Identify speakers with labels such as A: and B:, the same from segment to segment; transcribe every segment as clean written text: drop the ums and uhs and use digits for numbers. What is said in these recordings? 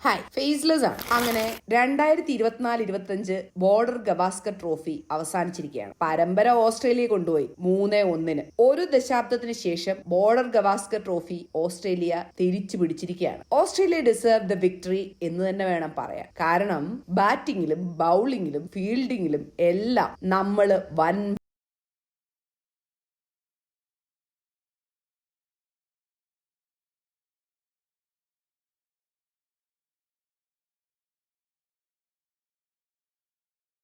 A: Hi, faceless ആണ്. അങ്ങനെ 2024-25 border Gavaskar trophy അവസാനിച്ചിരിക്കുകയാണ്. പരമ്പര ഓസ്ട്രേലിയ കൊണ്ടുപോയി 3-1. ഒരു ദശാബ്ദത്തിന് ശേഷം ബോർഡർ ഗവാസ്കർ ട്രോഫി ഓസ്ട്രേലിയ തിരിച്ചു പിടിച്ചിരിക്കുകയാണ്. ഓസ്ട്രേലിയ ഡിസേർവ് ദ വിക്ടറി എന്ന് തന്നെ വേണം പറയാൻ. കാരണം ബാറ്റിംഗിലും ബൗളിംഗിലും ഫീൽഡിംഗിലും എല്ലാം നമ്മള് വൻ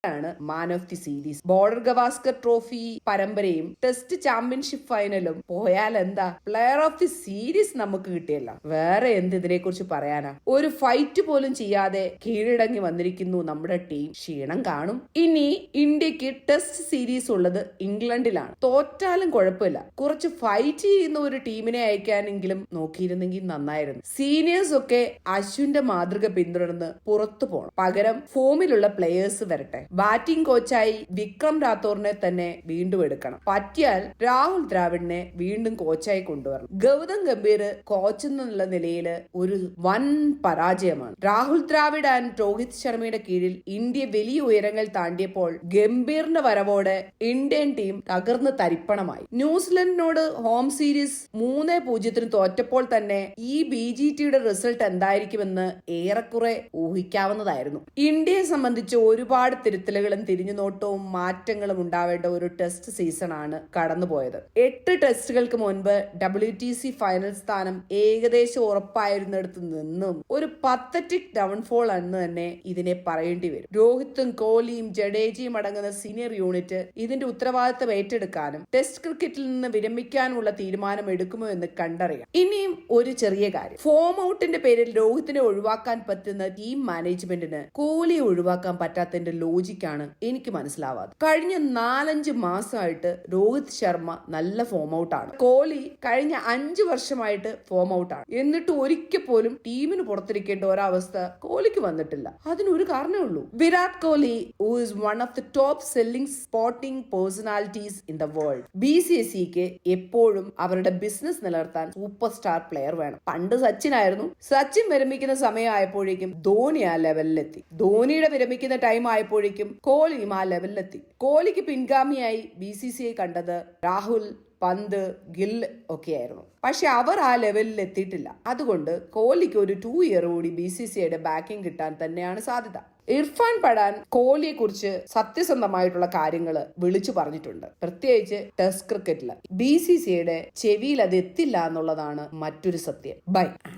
A: ആണ് man of the series. Border Gavaskar trophy പരമ്പരയും ടെസ്റ്റ് ചാമ്പ്യൻഷിപ്പ് ഫൈനലും പോയാൽ എന്താ, പ്ലെയർ ഓഫ് ദി സീരീസ് നമുക്ക് കിട്ടിയല്ല. വേറെ എന്ത് ഇതിനെ കുറിച്ച് പറയാനാ? ഒരു ഫൈറ്റ് പോലും ചെയ്യാതെ കീഴടങ്ങി വന്നിരിക്കുന്നു നമ്മുടെ ടീം. ക്ഷീണം കാണും. ഇനി ഇന്ത്യക്ക് ടെസ്റ്റ് സീരീസ് ഉള്ളത് ഇംഗ്ലണ്ടിലാണ്. തോറ്റാലും കുഴപ്പമില്ല, കുറച്ച് ഫൈറ്റ് ചെയ്യുന്ന ഒരു ടീമിനെ അയക്കാനെങ്കിലും നോക്കിയിരുന്നെങ്കിൽ നന്നായിരുന്നു. സീനിയേഴ്സ് ഒക്കെ അശ്വിന്റെ മാതൃക പിന്തുടർന്ന് പുറത്തു പോകണം. പകരം ഫോമിലുള്ള പ്ലേയേഴ്സ് വരട്ടെ. ബാറ്റിംഗ് കോച്ചായി വിക്രം രാത്തോറിനെ തന്നെ വീണ്ടും എടുക്കണം. പറ്റിയാൽ രാഹുൽ ദ്രാവിഡിനെ വീണ്ടും കോച്ചായി കൊണ്ടുവരണം. ഗൗതം ഗംഭീർ കോച്ച് എന്നുള്ള നിലയിൽ ഒരു വൻ പരാജയമാണ്. രാഹുൽ ദ്രാവിഡ് ആൻഡ് രോഹിത് ശർമ്മയുടെ കീഴിൽ ഇന്ത്യ വലിയ ഉയരങ്ങൾ താണ്ടിയപ്പോൾ ഗംഭീറിന്റെ വരവോടെ ഇന്ത്യൻ ടീം തകർന്ന് തരിപ്പണമായി. ന്യൂസിലൻഡിനോട് ഹോം സീരീസ് 3-0 തോറ്റപ്പോൾ തന്നെ ഈ BGTയുടെ റിസൾട്ട് എന്തായിരിക്കുമെന്ന് ഏറെക്കുറെ ഊഹിക്കാവുന്നതായിരുന്നു. ഇന്ത്യയെ സംബന്ധിച്ച് ഒരുപാട് തിരുത്തലുകളും തിരിഞ്ഞുനോട്ടവും മാറ്റങ്ങളും ഉണ്ടാവേണ്ട ഒരു ടെസ്റ്റ് സീസൺ ആണ് കടന്നുപോയത്. 8 ടെസ്റ്റുകൾക്ക് മുൻപ് WTC ഫൈനൽ സ്ഥാനം ഏകദേശം ഉറപ്പായിരുന്നിടത്ത് നിന്നും ഒരു പത്തറ്റിക് ഡൗൺഫോൾ എന്ന് തന്നെ ഇതിനെ പറയേണ്ടി വരും. രോഹിത്തും കോഹ്ലിയും ജഡേജയും അടങ്ങുന്ന സീനിയർ യൂണിറ്റ് ഇതിന്റെ ഉത്തരവാദിത്തം ഏറ്റെടുക്കാനും ടെസ്റ്റ് ക്രിക്കറ്റിൽ നിന്ന് വിരമിക്കാനുമുള്ള തീരുമാനം എടുക്കുമോ എന്ന് കണ്ടറിയാം. ഇനിയും ഒരു ചെറിയ കാര്യം, ഫോം ഔട്ടിന്റെ പേരിൽ രോഹിത്തിനെ ഒഴിവാക്കാൻ പറ്റുന്ന ടീം മാനേജ്മെന്റിന് കോഹ്ലിയെ ഒഴിവാക്കാൻ പറ്റാത്തതിന്റെ ലോജിക്കാണ് എനിക്ക് മനസ്സിലാവാതെ. കഴിഞ്ഞ 4-5 മാസമായിട്ട് രോഹിത് ശർമ്മ നല്ല ഫോം ഔട്ടാണ്. കോഹ്ലി കഴിഞ്ഞ 5 വർഷമായിട്ട് ഫോം ഔട്ടാണ്. എന്നിട്ട് ഒരിക്കൽ പോലും ടീമിന് പുറത്തിരിക്കേണ്ട ഒരവസ്ഥ കോഹ്ലിക്ക് വന്നിട്ടില്ല. അതിനൊരു കാരണമേ ഉള്ളൂ. Virat Kohli who is one of the top selling sporting personalities in the world. BCCക്ക് എപ്പോഴും അവരുടെ ബിസിനസ് നിലനിർത്താൻ സൂപ്പർ സ്റ്റാർ പ്ലെയർ വേണം. പണ്ട് സച്ചിനായിരുന്നു. സച്ചിൻ വിരമിക്കുന്ന സമയമായപ്പോഴേക്കും ധോണി ആ ലെവലിലെത്തി. ധോണിയുടെ വിരമിക്കുന്ന ടൈം ആയപ്പോഴേക്കും കോഹ്ലിയും ആ ലെവലിലെത്തി. കോഹ്ലിക്ക് പിൻഗാമിയായി BCCI കണ്ടത് രാഹുൽ, പന്ത്, ഗിൽ ഒക്കെയായിരുന്നു. പക്ഷെ അവർ ആ ലെവലിൽ എത്തിയിട്ടില്ല. അതുകൊണ്ട് കോഹ്ലിക്ക് ഒരു 2 ഇയർ കൂടി BCCIയുടെ ബാക്കിംഗ് കിട്ടാൻ തന്നെയാണ് സാധ്യത. ഇർഫാൻ പഠാൻ കോഹ്ലിയെ കുറിച്ച് സത്യസന്ധമായിട്ടുള്ള കാര്യങ്ങൾ വിളിച്ചു പറഞ്ഞിട്ടുണ്ട്. പ്രത്യേകിച്ച് ടെസ്റ്റ് ക്രിക്കറ്റിൽ BCCIയുടെ ചെവിയിൽ അത് എത്തില്ല എന്നുള്ളതാണ് മറ്റൊരു സത്യം. ബൈ.